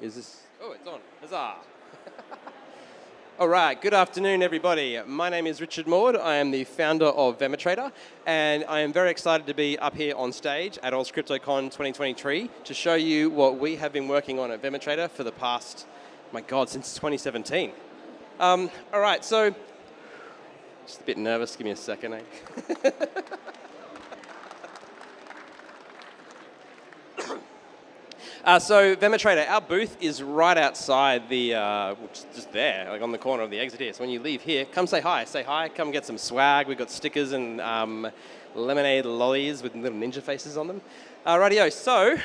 Is this? Oh, it's on. Huzzah. All right, good afternoon, everybody. My name is Richard Maud. I am the founder of VeMaTrader, and I am very excited to be up here on stage at Oz CryptoCon 2023 to show you what we have been working on at VeMaTrader for the past, my God, since 2017. All right, so just a bit nervous. Give me a second, eh? So VeMaTrader, our booth is right outside the, just there, like on the corner of the exit here. So when you leave here, come say hi, come get some swag. We've got stickers and lemonade lollies with little ninja faces on them. Rightio, so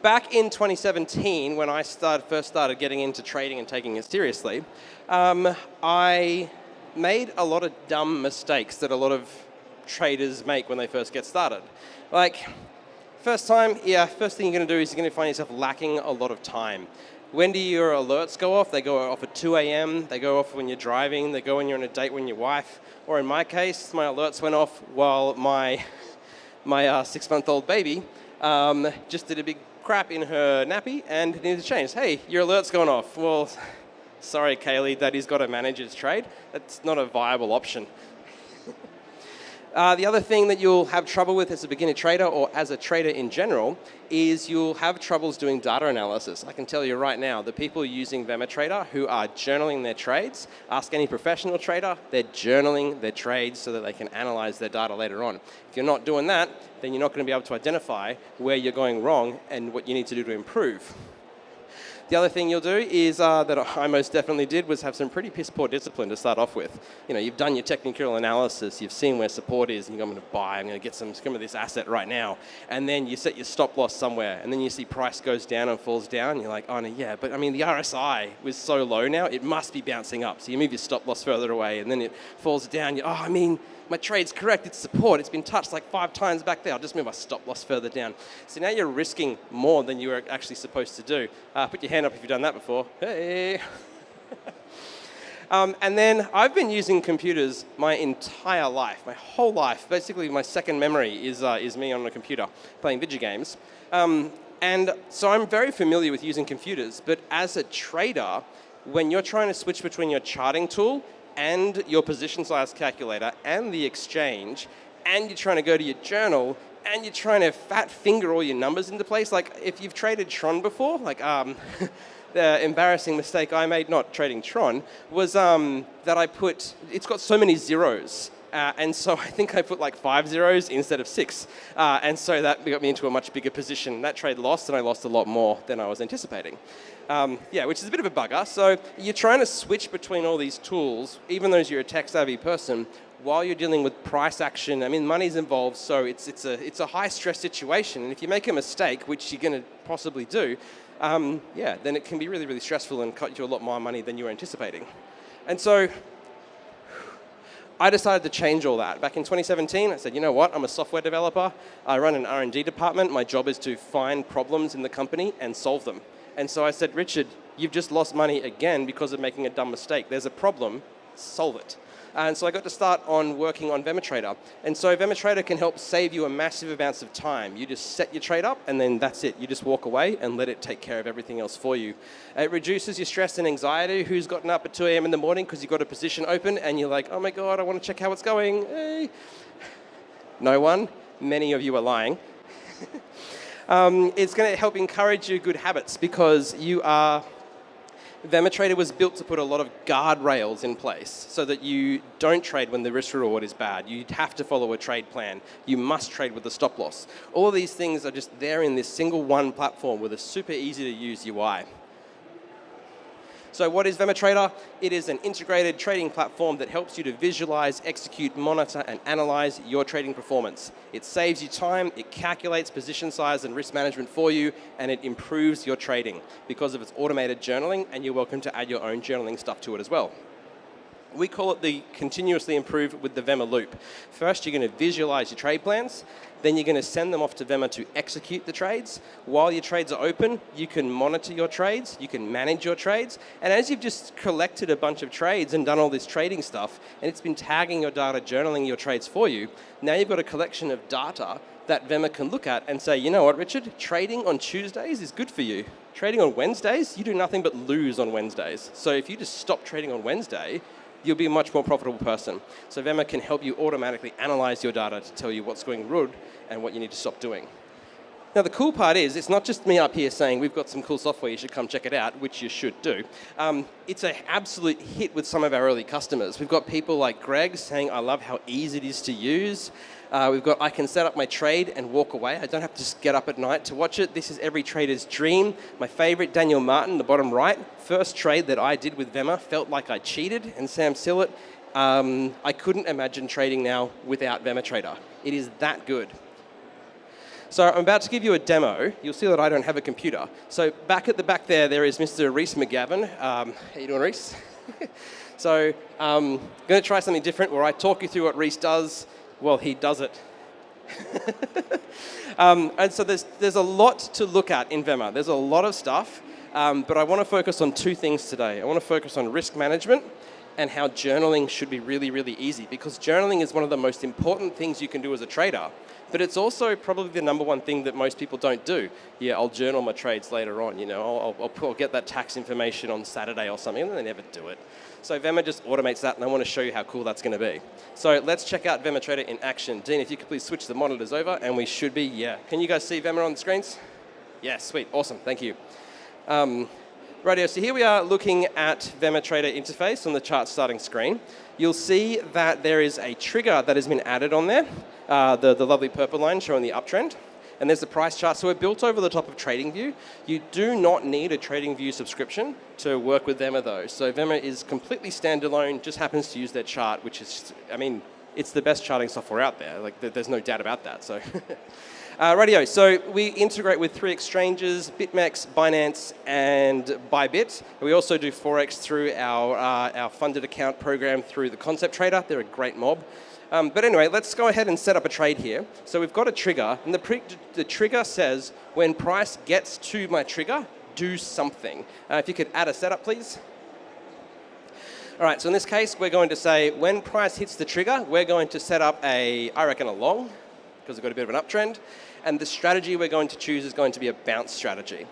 back in 2017, when I first started getting into trading and taking it seriously, I made a lot of dumb mistakes that a lot of traders make when they first get started. Like, first thing you're going to do is you're going to find yourself lacking a lot of time. When do your alerts go off? They go off at 2 a.m., they go off when you're driving, they go when you're on a date with your wife, or in my case, my alerts went off while my 6-month-old baby just did a big crap in her nappy and needed to change. Hey, your alert's gone off. Well, sorry, Kaylee, Daddy's got to manage his trade. That's not a viable option. The other thing that you'll have trouble with as a beginner trader or as a trader in general is you'll have troubles doing data analysis. I can tell you right now, the people using VeMaTrader who are journaling their trades, ask any professional trader, they're journaling their trades so that they can analyze their data later on. If you're not doing that, then you're not going to be able to identify where you're going wrong and what you need to do to improve. The other thing you'll do is that I most definitely did was have some pretty piss poor discipline to start off with. You know, you've done your technical analysis, you've seen where support is, and you go, I'm going to buy, I'm going to get some of this asset right now. And then you set your stop loss somewhere, and then you see price goes down and falls down, and you're like, oh no, yeah, but I mean the RSI was so low now, it must be bouncing up. So you move your stop loss further away, and then it falls down. I mean, my trade's correct, it's support, it's been touched like 5 times back there, I'll just move my stop loss further down. So now you're risking more than you were actually supposed to do. Put your hand up if you've done that before. Hey! And then I've been using computers my entire life, my whole life. Basically my second memory is me on a computer playing video games. And so I'm very familiar with using computers, but as a trader, when you're trying to switch between your charting tool and your position size calculator and the exchange, and you're trying to go to your journal, and you're trying to fat finger all your numbers into place. Like if you've traded Tron before, like the embarrassing mistake I made not trading Tron was that I put, it's got so many zeros. And so I think I put like 5 zeros instead of 6. And so that got me into a much bigger position. That trade lost, and I lost a lot more than I was anticipating. Which is a bit of a bugger. So you're trying to switch between all these tools, even though you're a tech-savvy person, while you're dealing with price action. I mean, money's involved, so it's a high-stress situation. And if you make a mistake, which you're going to possibly do, then it can be really, really stressful and cut you a lot more money than you were anticipating. And so I decided to change all that. Back in 2017, I said, you know what, I'm a software developer. I run an R&D department. My job is to find problems in the company and solve them. And so I said, Richard, you've just lost money again because of making a dumb mistake. There's a problem, solve it. And so I got to start on working on VeMaTrader. And so VeMaTrader can help save you a massive amounts of time. You just set your trade up and then that's it. You just walk away and let it take care of everything else for you. It reduces your stress and anxiety. Who's gotten up at 2 a.m. in the morning because you've got a position open and you're like, oh my God, I want to check how it's going. Hey. No one. Many of you are lying. It's going to help encourage your good habits because VeMaTrader was built to put a lot of guardrails in place so that you don't trade when the risk reward is bad. You have to follow a trade plan. You must trade with a stop loss. All of these things are just there in this single one platform with a super easy to use UI. So what is VeMaTrader? It is an integrated trading platform that helps you to visualize, execute, monitor, and analyze your trading performance. It saves you time, it calculates position size and risk management for you, and it improves your trading because of its automated journaling, and you're welcome to add your own journaling stuff to it as well. We call it the continuously improve with the Vema loop. First, you're going to visualize your trade plans. Then you're going to send them off to Vema to execute the trades. While your trades are open, you can monitor your trades, you can manage your trades. And as you've just collected a bunch of trades and done all this trading stuff, and it's been tagging your data, journaling your trades for you, now you've got a collection of data that Vema can look at and say, you know what, Richard, trading on Tuesdays is good for you. Trading on Wednesdays, you do nothing but lose on Wednesdays. So if you just stop trading on Wednesday, you'll be a much more profitable person. So Vema can help you automatically analyze your data to tell you what's going good and what you need to stop doing. Now, the cool part is, it's not just me up here saying we've got some cool software, you should come check it out, which you should do. It's an absolute hit with some of our early customers. We've got people like Greg saying, I love how easy it is to use. We've got, I can set up my trade and walk away. I don't have to just get up at night to watch it. This is every trader's dream. My favorite, Daniel Martin, the bottom right, first trade that I did with Vema, felt like I cheated. And Sam Sillett, I couldn't imagine trading now without Vema Trader. It is that good. So I'm about to give you a demo. You'll see that I don't have a computer. So back at the back there is Mr. Rhys McGavin. How you doing, Rhys? So I'm going to try something different where I talk you through what Rhys does. Well, he does it. And so there's a lot to look at in Vema. There's a lot of stuff, but I want to focus on two things today. I want to focus on risk management and how journaling should be really, really easy, because journaling is one of the most important things you can do as a trader, but it's also probably the number one thing that most people don't do. Yeah, I'll journal my trades later on, you know, I'll get that tax information on Saturday or something, and they never do it. So Vema just automates that, and I want to show you how cool that's going to be. So let's check out Vema Trader in action. Dean, if you could please switch the monitors over, and we should be, yeah. Can you guys see Vema on the screens? Yeah, sweet, awesome, thank you. Rightio, so here we are looking at Vema Trader interface on the chart starting screen. You'll see that there is a trigger that has been added on there, the lovely purple line showing the uptrend. And there's the price chart. So we're built over the top of TradingView. You do not need a TradingView subscription to work with Vema though. So Vema is completely standalone, just happens to use their chart, which is, I mean, it's the best charting software out there. Like, there's no doubt about that. So, rightio. So we integrate with 3 exchanges: BitMEX, Binance, and Bybit. We also do Forex through our funded account program through the Concept Trader. They're a great mob. But anyway, let's go ahead and set up a trade here. So we've got a trigger, and the trigger says, when price gets to my trigger, do something. If you could add a setup, please. All right, so in this case, we're going to say, when price hits the trigger, we're going to set up I reckon a long, because we've got a bit of an uptrend. And the strategy we're going to choose is going to be a bounce strategy.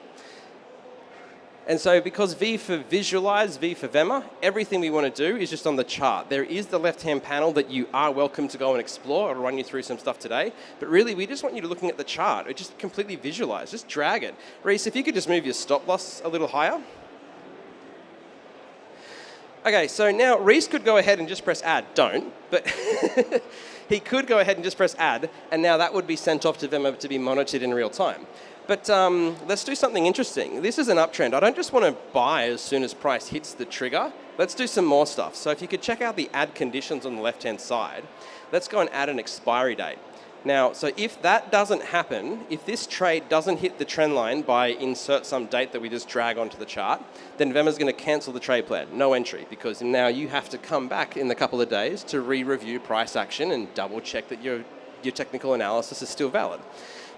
And so because V for visualize, V for Vema, everything we want to do is just on the chart. There is the left-hand panel that you are welcome to go and explore. I'll run you through some stuff today. But really, we just want you to looking at the chart. It just completely visualize, just drag it. Rhys, if you could just move your stop loss a little higher. Okay, so now Rhys could go ahead and just press add. Don't, but he could go ahead and just press add, and now that would be sent off to Vema to be monitored in real time. But let's do something interesting. This is an uptrend. I don't just want to buy as soon as price hits the trigger. Let's do some more stuff. So if you could check out the add conditions on the left-hand side, let's go and add an expiry date. Now, so if that doesn't happen, if this trade doesn't hit the trend line by insert some date that we just drag onto the chart, then Vema's going to cancel the trade plan, no entry, because now you have to come back in a couple of days to re-review price action and double check that your technical analysis is still valid.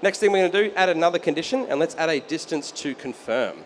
Next thing we're going to do, add another condition, and let's add a distance to confirm.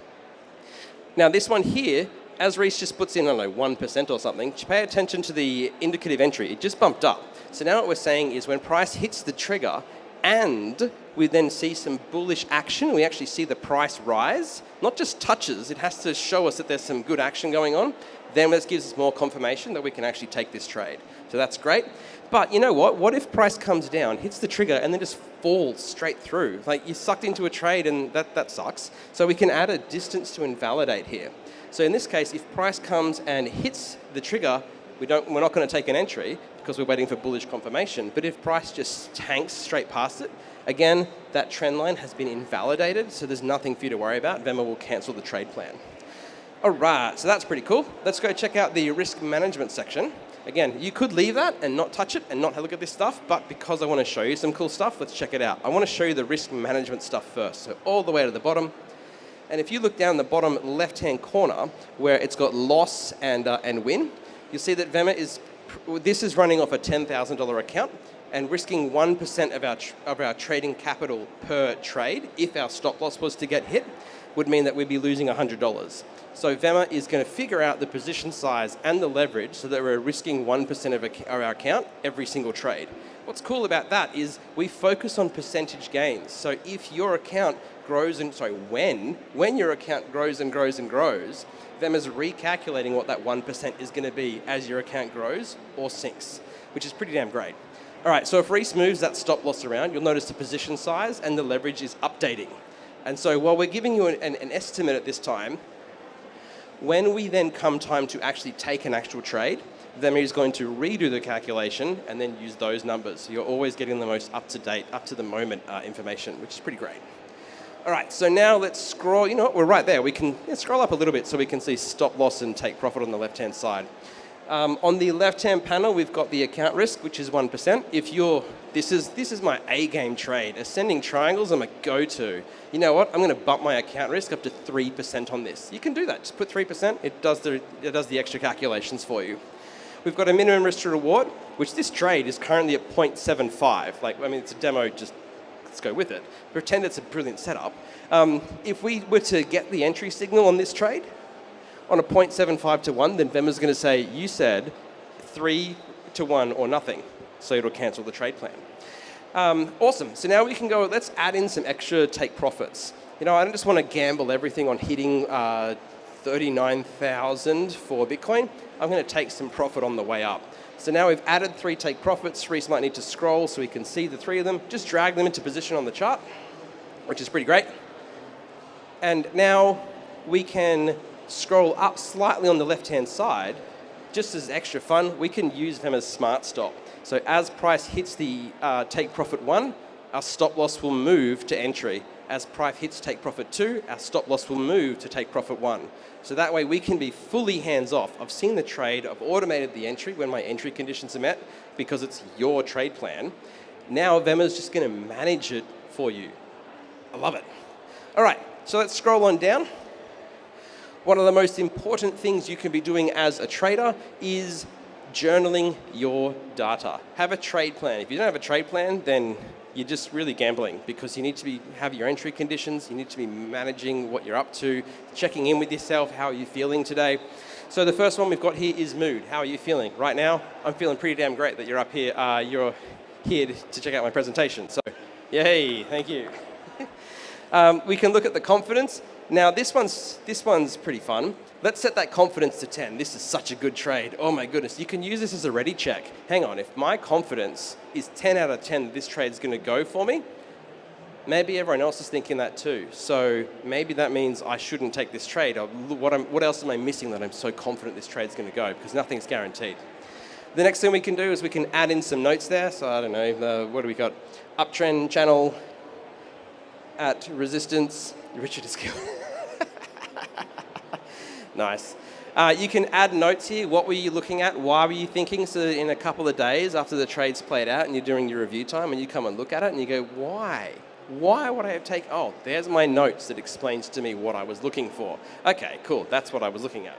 Now this one here, as Rhys just puts in, I don't know, 1% or something, pay attention to the indicative entry. It just bumped up. So now what we're saying is when price hits the trigger and we then see some bullish action, we actually see the price rise, not just touches, it has to show us that there's some good action going on, then this gives us more confirmation that we can actually take this trade. So that's great. But you know what? What if price comes down, hits the trigger, and then just falls straight through? Like, you sucked into a trade, and that sucks. So we can add a distance to invalidate here. So in this case, if price comes and hits the trigger, we're not going to take an entry because we're waiting for bullish confirmation. But if price just tanks straight past it, again, that trend line has been invalidated, so there's nothing for you to worry about. Vema will cancel the trade plan. All right, so that's pretty cool. Let's go check out the risk management section. Again, you could leave that and not touch it and not look at this stuff, but because I want to show you some cool stuff, let's check it out. I want to show you the risk management stuff first. So all the way to the bottom. And if you look down the bottom left-hand corner where it's got loss and win, you'll see that Vema this is running off a $10,000 account and risking 1% of our trading capital per trade, if our stop loss was to get hit, would mean that we'd be losing $100. So Vema is going to figure out the position size and the leverage so that we're risking 1% of our account every single trade. What's cool about that is we focus on percentage gains. So if your account grows when your account grows and grows and grows, Vema's recalculating what that 1% is going to be as your account grows or sinks, which is pretty damn great. All right, so if Reese moves that stop loss around, you'll notice the position size and the leverage is updating. And so while we're giving you an estimate at this time, when we then come time to actually take an actual trade, Vema is going to redo the calculation and then use those numbers. So you're always getting the most up-to-date, up-to-the-moment information, which is pretty great. All right, so now let's scroll. You know what, we're right there. We can scroll up a little bit so we can see stop loss and take profit on the left-hand side. On the left-hand panel, we've got the account risk, which is 1%. This is my A-game trade. Ascending triangles are my go-to. You know what? I'm going to bump my account risk up to 3% on this. You can do that. Just put 3%. It does the extra calculations for you. We've got a minimum risk to reward, which this trade is currently at 0.75. It's a demo, just let's go with it. Pretend it's a brilliant setup. If we were to get the entry signal on this trade, on a 0.75 to 1, then Vema's going to say, you said 3 to 1 or nothing. So it'll cancel the trade plan. Awesome. So now we can go, let's add in some extra take profits. I don't just want to gamble everything on hitting 39,000 for Bitcoin. I'm going to take some profit on the way up. So now we've added 3 take profits. Reese might need to scroll so we can see the 3 of them. Just drag them into position on the chart, which is pretty great. And now we can scroll up slightly on the left-hand side. Just as extra fun, we can use Vema's Smart Stop. So as price hits the take profit 1, our stop loss will move to entry. As price hits take profit 2, our stop loss will move to take profit 1. So that way we can be fully hands-off. I've seen the trade, I've automated the entry when my entry conditions are met because it's your trade plan. Now Vema's just going to manage it for you. I love it. All right, so let's scroll on down. One of the most important things you can be doing as a trader is journaling your data. Have a trade plan. If you don't have a trade plan, then you're just really gambling because you need to have your entry conditions, you need to be managing what you're up to, checking in with yourself, how are you feeling today. So the first one we've got here is mood. How are you feeling? Right now, I'm feeling pretty damn great that you're up here. You're here to check out my presentation. So, yay, thank you. We can look at the confidence. Now this one's pretty fun. Let's set that confidence to 10. This is such a good trade. Oh my goodness, you can use this as a ready check. Hang on, if my confidence is 10 out of 10 that this trade's going to go for me, maybe everyone else is thinking that too. So maybe that means I shouldn't take this trade. What else am I missing that I'm so confident this trade's going to go? Because nothing's guaranteed. The next thing we can do is we can add in some notes there. So I don't know, what do we got? Uptrend channel at resistance. Richard is killing. Nice. You can add notes here. What were you looking at? Why were you thinking? So in a couple of days after the trade's played out and you're doing your review time and you come and look at it and you go, why? Why would I have taken? Oh, there's my notes that explains to me what I was looking for. Okay, cool. That's what I was looking at.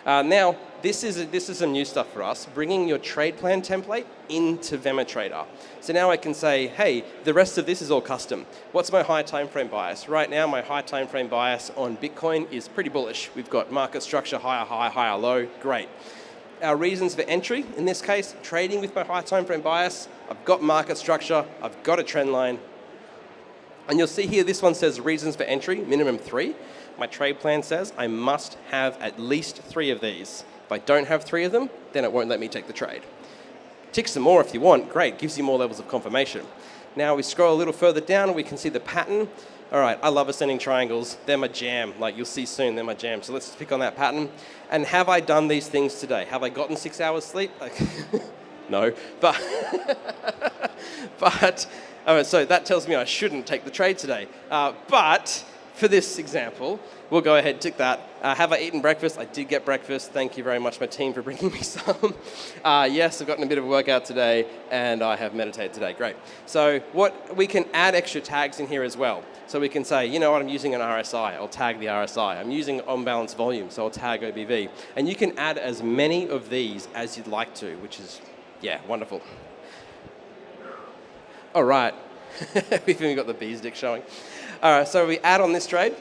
Now, this is some new stuff for us, bringing your trade plan template into Vema Trader. So now I can say, hey, the rest of this is all custom. What's my high time frame bias? Right now, my high time frame bias on Bitcoin is pretty bullish. We've got market structure, higher high, higher low, great. Our reasons for entry, in this case, trading with my high time frame bias, I've got market structure, I've got a trend line. And you'll see here, this one says reasons for entry, minimum 3. My trade plan says I must have at least 3 of these. If I don't have 3 of them, then it won't let me take the trade. Tick some more if you want, great, gives you more levels of confirmation. Now we scroll a little further down and we can see the pattern. All right, I love ascending triangles. They're my jam, like you'll see soon, they're my jam. So let's pick on that pattern. And have I done these things today? Have I gotten 6 hours sleep? No, but so that tells me I shouldn't take the trade today. But for this example, we'll go ahead and tick that. Have I eaten breakfast? I did get breakfast. Thank you very much, my team, for bringing me some. Yes, I've gotten a bit of a workout today, and I have meditated today. Great. So we can add extra tags in here as well. So we can say, you know what, I'm using an RSI. I'll tag the RSI. I'm using on-balance volume, so I'll tag OBV. And you can add as many of these as you'd like to, which is, yeah, wonderful. All right. We've even got the bees dick showing. All right, so we add on this trade.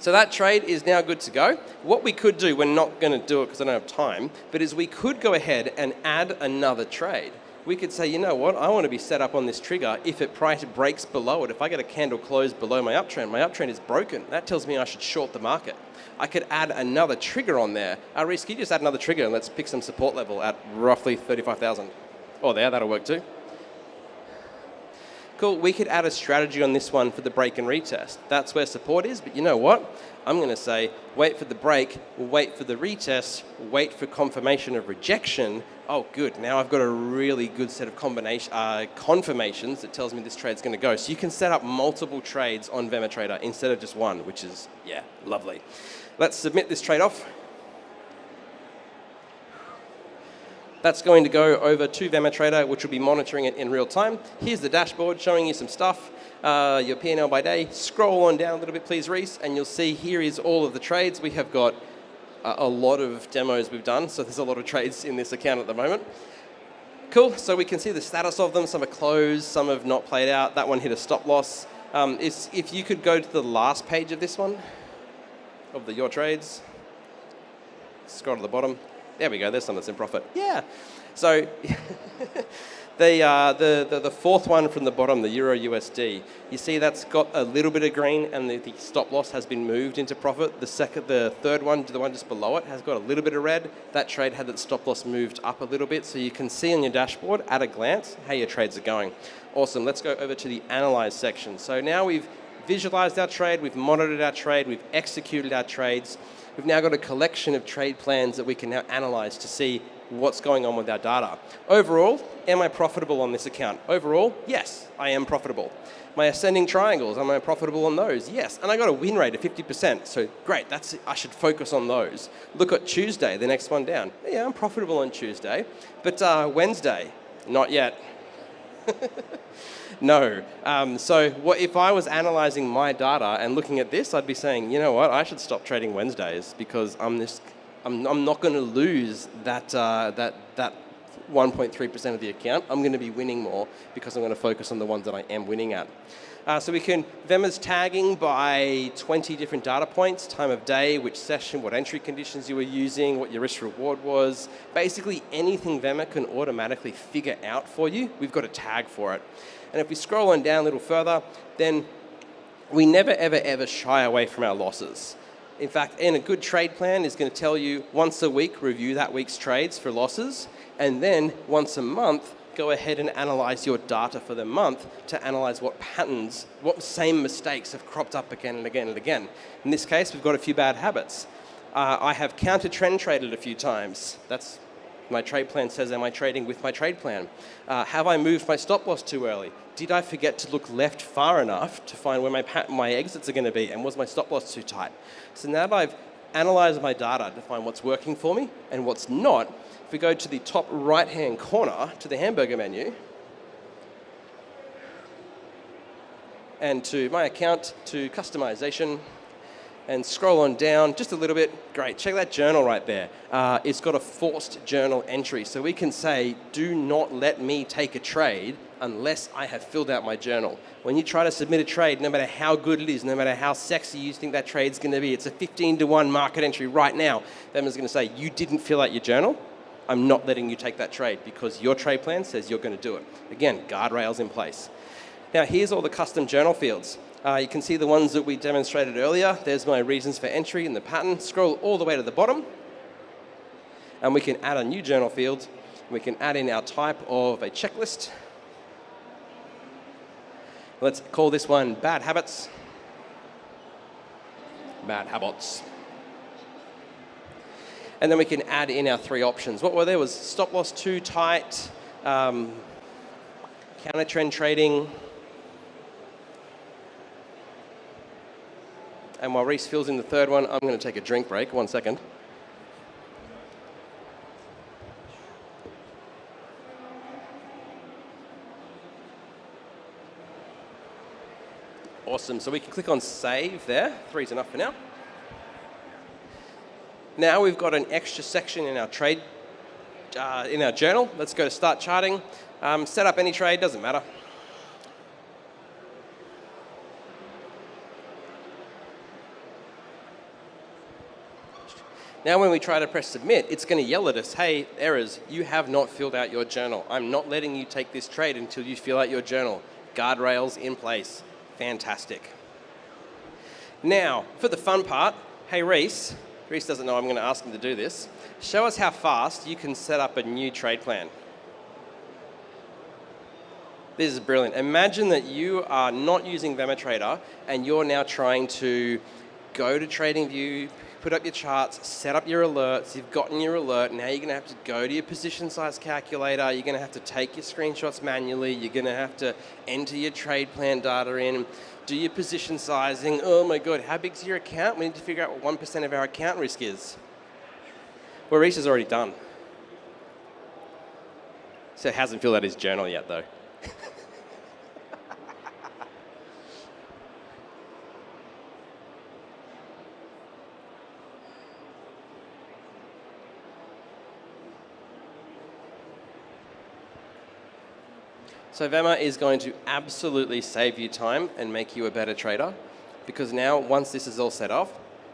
So that trade is now good to go. What we could do, we're not going to do it because I don't have time, but is we could go ahead and add another trade. We could say, you know what, I want to be set up on this trigger if it price breaks below it. If I get a candle closed below my uptrend is broken. That tells me I should short the market. I could add another trigger on there. Reese, can you just add another trigger and let's pick some support level at roughly 35,000. Oh, that'll work too. Cool, we could add a strategy on this one for the break and retest. That's where support is, but you know what? I'm going to say, wait for the break, wait for the retest, wait for confirmation of rejection. Oh, good, now I've got a really good set of confirmations that tells me this trade's going to go. So you can set up multiple trades on VeMaTrader instead of just one, which is, yeah, lovely. Let's submit this trade off. That's going to go over to VeMaTrader, which will be monitoring it in real time. Here's the dashboard showing you some stuff, your P&L by day. Scroll on down a little bit, please, Reese, and you'll see here is all of the trades. We have got a lot of demos we've done, so there's a lot of trades in this account at the moment. Cool, so we can see the status of them. Some are closed, some have not played out. That one hit a stop loss. If you could go to the last page of this one, of your trades, scroll to the bottom. There we go, there's some that's in profit. Yeah. So the fourth one from the bottom, the Euro USD, you see that's got a little bit of green and the stop loss has been moved into profit. The third one, the one just below it, has got a little bit of red. That trade had its stop loss moved up a little bit, so you can see on your dashboard at a glance how your trades are going. Awesome, let's go over to the Analyze section. So now we've visualized our trade, we've monitored our trade, we've executed our trades. We've now got a collection of trade plans that we can now analyze to see what's going on with our data. Overall, am I profitable on this account? Overall, yes, I am profitable. My ascending triangles, am I profitable on those? Yes, and I got a win rate of 50%, so great, I should focus on those. Look at Tuesday, the next one down. Yeah, I'm profitable on Tuesday, but Wednesday, not yet. No. So if I was analyzing my data and looking at this, I'd be saying, you know what, I should stop trading Wednesdays because I'm not going to lose that 1.3% of the account. I'm going to be winning more because I'm going to focus on the ones that I am winning at. So we can, Vema's tagging by 20 different data points, time of day, which session, what entry conditions you were using, what your risk reward was. Basically anything Vema can automatically figure out for you, we've got a tag for it. And if we scroll on down a little further, then we never, ever, ever shy away from our losses. In fact, in a good trade plan is going to tell you once a week, review that week's trades for losses, and then once a month, go ahead and analyze your data for the month to analyze what patterns, what same mistakes have cropped up again and again and again. In this case, we've got a few bad habits. I have counter trend traded a few times. That's my trade plan says, am I trading with my trade plan? Have I moved my stop loss too early? Did I forget to look left far enough to find where my exits are going to be? And was my stop loss too tight? So now that I've analyzed my data to find what's working for me and what's not, if we go to the top right-hand corner to the hamburger menu, and to my account, to customization, and scroll on down just a little bit. Great, check that journal right there. It's got a forced journal entry. So we can say, do not let me take a trade unless I have filled out my journal. When you try to submit a trade, no matter how good it is, no matter how sexy you think that trade's going to be, it's a 15-to-1 market entry right now. Vema's going to say, you didn't fill out your journal. I'm not letting you take that trade because your trade plan says you're going to do it. Again, guardrails in place. Now, here's all the custom journal fields. You can see the ones that we demonstrated earlier. There's my reasons for entry in the pattern. Scroll all the way to the bottom, and we can add a new journal field. We can add in our type of a checklist. Let's call this one bad habits. Bad habits. And then we can add in our three options. What were there? Was stop loss too tight, counter trend trading, And while Reese fills in the third one, I'm going to take a drink break. 1 second. Awesome. So we can click on save there. 3's enough for now. Now we've got an extra section in our trade, in our journal. Let's go to start charting. Set up any trade, doesn't matter. Now when we try to press submit, it's going to yell at us, hey, errors, you have not filled out your journal. I'm not letting you take this trade until you fill out your journal. Guardrails in place. Fantastic. Now, for the fun part, hey Reese doesn't know I'm going to ask him to do this. Show us how fast you can set up a new trade plan. This is brilliant. Imagine that you are not using VemoTrader and you're now trying to go to TradingView, put up your charts, set up your alerts. You've gotten your alert. Now you're going to have to go to your position size calculator. You're going to have to take your screenshots manually. You're going to have to enter your trade plan data in, do your position sizing. Oh my God, how big's your account? We need to figure out what 1% of our account risk is. Well, Reese is already done. So he hasn't filled out his journal yet though. So Vema is going to absolutely save you time and make you a better trader, because now once this is all set off,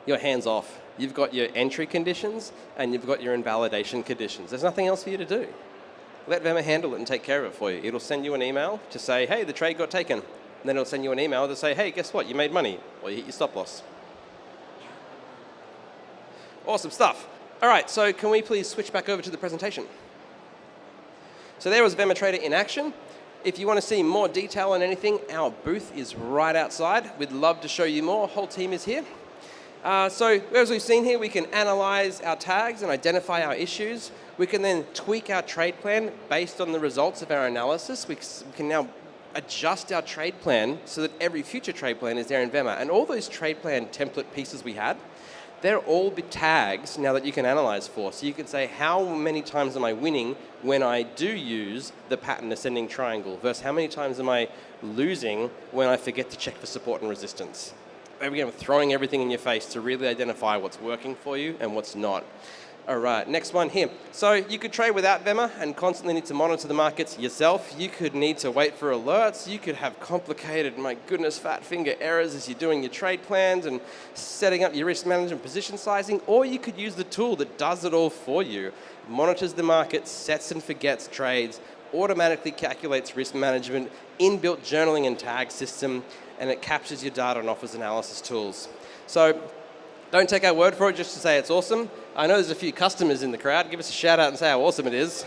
your hands off. You've got your entry conditions and you've got your invalidation conditions. There's nothing else for you to do. Let Vema handle it and take care of it for you. It'll send you an email to say, hey, the trade got taken. And then it'll send you an email to say, hey, guess what? You made money, or you hit your stop loss. Awesome stuff. All right, so can we please switch back over to the presentation? So there was VemoTrader in action. If you want to see more detail on anything, our booth is right outside. We'd love to show you more. Whole team is here. So as we've seen here, we can analyze our tags and identify our issues. We can then tweak our trade plan based on the results of our analysis. We can now adjust our trade plan so that every future trade plan is there in Vema. And all those trade plan template pieces we had, they're all tags now that you can analyze for. So you can say, how many times am I winning when I do use the pattern ascending triangle versus how many times am I losing when I forget to check for support and resistance. Again, throwing everything in your face to really identify what's working for you and what's not. All right, next one here. So you could trade without Vema and constantly need to monitor the markets yourself. You could need to wait for alerts. You could have complicated, my goodness, fat finger errors as you're doing your trade plans and setting up your risk management position sizing. Or you could use the tool that does it all for you. Monitors the market, sets and forgets trades, automatically calculates risk management, inbuilt journaling and tag system, and it captures your data and offers analysis tools. So don't take our word for it just to say it's awesome. I know there's a few customers in the crowd. Give us a shout out and say how awesome it is.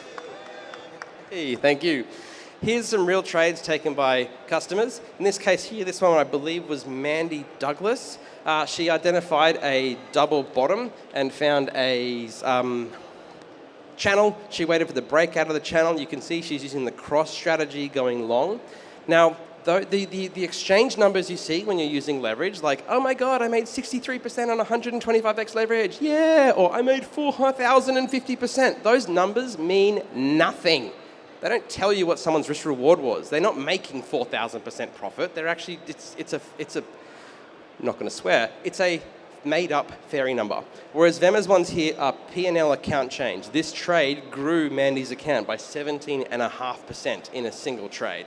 Hey, thank you. Here's some real trades taken by customers. In this case here, this one I believe was Mandy Douglas. She identified a double bottom and found a channel. She waited for the breakout of the channel. You can see she's using the cross strategy going long. Now, the exchange numbers you see when you're using leverage, like, oh my God, I made 63% on 125x leverage, yeah, or I made 4,050%. Those numbers mean nothing. They don't tell you what someone's risk reward was. They're not making 4,000% profit. They're actually, it's a, I'm not going to swear, it's a made up fairy number. Whereas Vema's ones here are P&L account change. This trade grew Mandy's account by 17.5% in a single trade.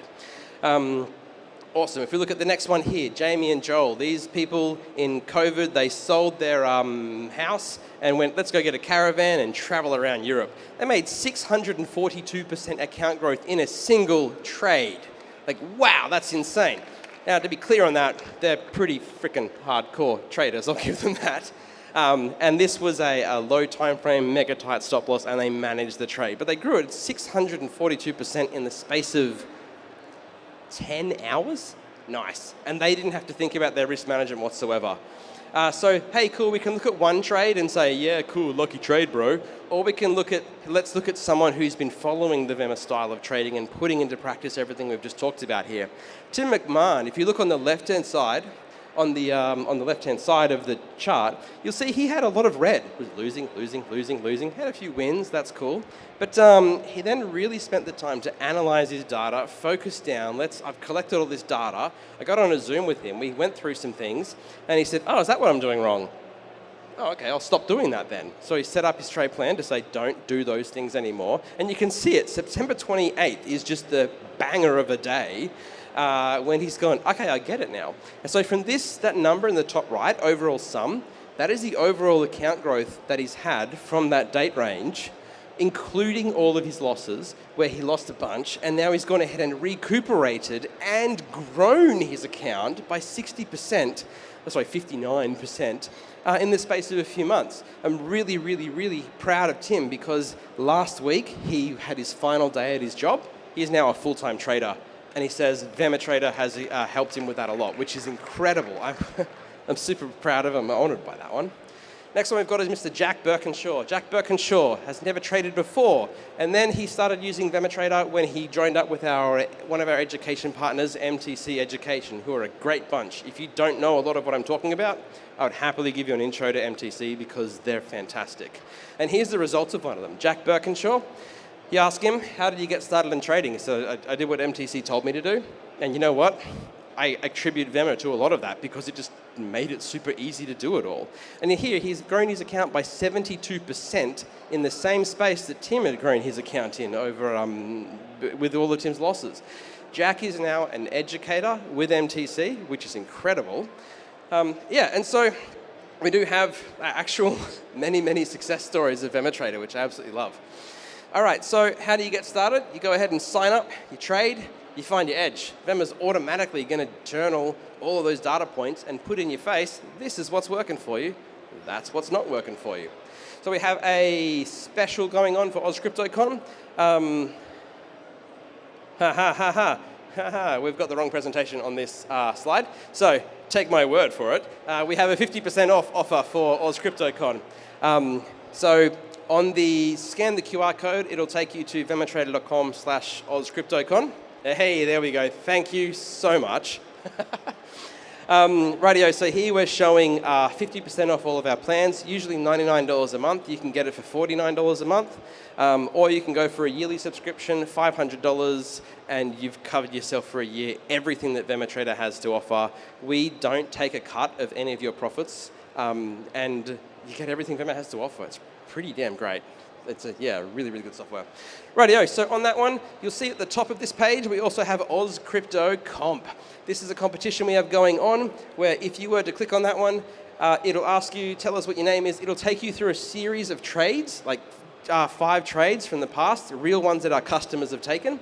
Awesome. If we look at the next one here, Jamie and Joel, these people in COVID, they sold their house and went, let's go get a caravan and travel around Europe. They made 642% account growth in a single trade. Like, wow, that's insane. Now, to be clear on that, they're pretty freaking hardcore traders, I'll give them that. And this was a low time frame, mega tight stop loss, and they managed the trade. But they grew it 642% in the space of 10 hours? Nice. And they didn't have to think about their risk management whatsoever. So, hey, cool, we can look at one trade and say, yeah, cool, lucky trade, bro. Or we can let's look at someone who's been following the Vema style of trading and putting into practice everything we've just talked about here. Tim McMahon, if you look on the left-hand side, on the left-hand side of the chart, you'll see he had a lot of red. He was losing, had a few wins, that's cool. But he then really spent the time to analyze his data, focus down. I've collected all this data. I got on a Zoom with him. We went through some things, and he said, oh, is that what I'm doing wrong? Oh, okay, I'll stop doing that then. So he set up his trade plan to say, don't do those things anymore. And you can see it, September 28th is just the banger of a day when he's gone, okay, I get it now. And so from that number in the top right, overall sum, that is the overall account growth that he's had from that date range, including all of his losses, where he lost a bunch, and now he's gone ahead and recuperated and grown his account by 59%, in the space of a few months. I'm really, really, really proud of Tim because last week he had his final day at his job. He is now a full-time trader, and he says VemaTrader has helped him with that a lot, which is incredible. I'm super proud of him. I'm honoured by that one. Next one we've got is Mr. Jack Birkinshaw. Jack Birkinshaw has never traded before, and then he started using VemaTrader when he joined up with one of our education partners, MTC Education, who are a great bunch. If you don't know a lot of what I'm talking about, I would happily give you an intro to MTC because they're fantastic. And here's the results of one of them. Jack Birkinshaw, you ask him, how did you get started in trading? So I did what MTC told me to do, and you know what? I attribute Vema to a lot of that because it just made it super easy to do it all. And here, he's grown his account by 72% in the same space that Tim had grown his account in over with all of Tim's losses. Jack is now an educator with MTC, which is incredible. And so we do have actual many, many success stories of VemaTrader, which I absolutely love. All right, so how do you get started? You go ahead and sign up, you trade, you find your edge. Vema's automatically going to journal all of those data points and put in your face, this is what's working for you, that's what's not working for you. So we have a special going on for AusCryptoCon. We've got the wrong presentation on this slide. So take my word for it. We have a 50% off offer for AusCryptoCon. So on the scan the QR code, it'll take you to vematrader.com/AusCryptoCon. Hey, there we go. Thank you so much. Rightio, so here we're showing 50% off all of our plans, usually $99 a month. You can get it for $49 a month. Or you can go for a yearly subscription, $500, and you've covered yourself for a year, everything that VemaTrader has to offer. We don't take a cut of any of your profits, and you get everything Vema has to offer. It's pretty damn great. It's really, really good software. Rightio, so on that one, you'll see at the top of this page, we also have Oz Crypto Comp. This is a competition we have going on, where if you were to click on that one, it'll ask you, tell us what your name is. It'll take you through a series of trades, like 5 trades from the past, real ones that our customers have taken.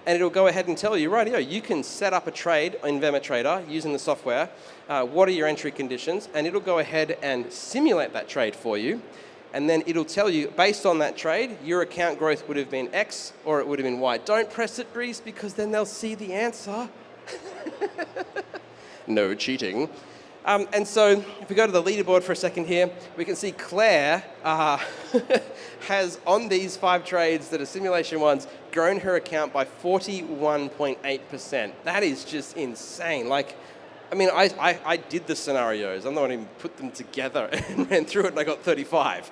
And it'll go ahead and tell you, rightio, you can set up a trade in VemaTrader using the software. What are your entry conditions? And it'll go ahead and simulate that trade for you. And then it'll tell you, based on that trade, your account growth would have been X or it would have been Y. Don't press it, Reese, because then they'll see the answer. No cheating. And so if we go to the leaderboard for a second here, we can see Claire has, on these 5 trades that are simulation ones, grown her account by 41.8%. That is just insane. Like, I mean, I did the scenarios. I'm the one who put them together and ran through it, and I got 35.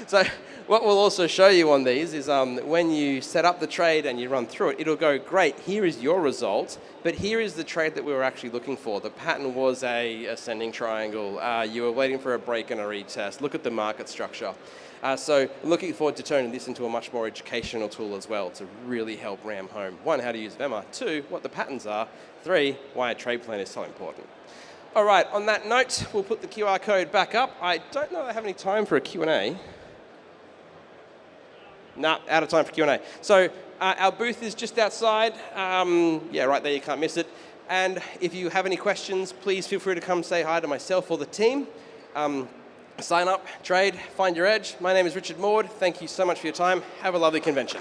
So what we'll also show you on these is when you set up the trade and you run through it, it'll go, great, here is your result, but here is the trade that we were actually looking for. The pattern was a ascending triangle. You were waiting for a break and a retest. Look at the market structure. So looking forward to turning this into a much more educational tool as well to really help ram home, 1, how to use Vema, 2, what the patterns are, 3, why a trade plan is so important. All right, on that note, we'll put the QR code back up. I don't know if I have any time for a Q&A. Nah, out of time for Q&A. So our booth is just outside. Yeah, right there, you can't miss it. And if you have any questions, please feel free to come say hi to myself or the team. Sign up, trade, find your edge. My name is Richard Maud. Thank you so much for your time. Have a lovely convention.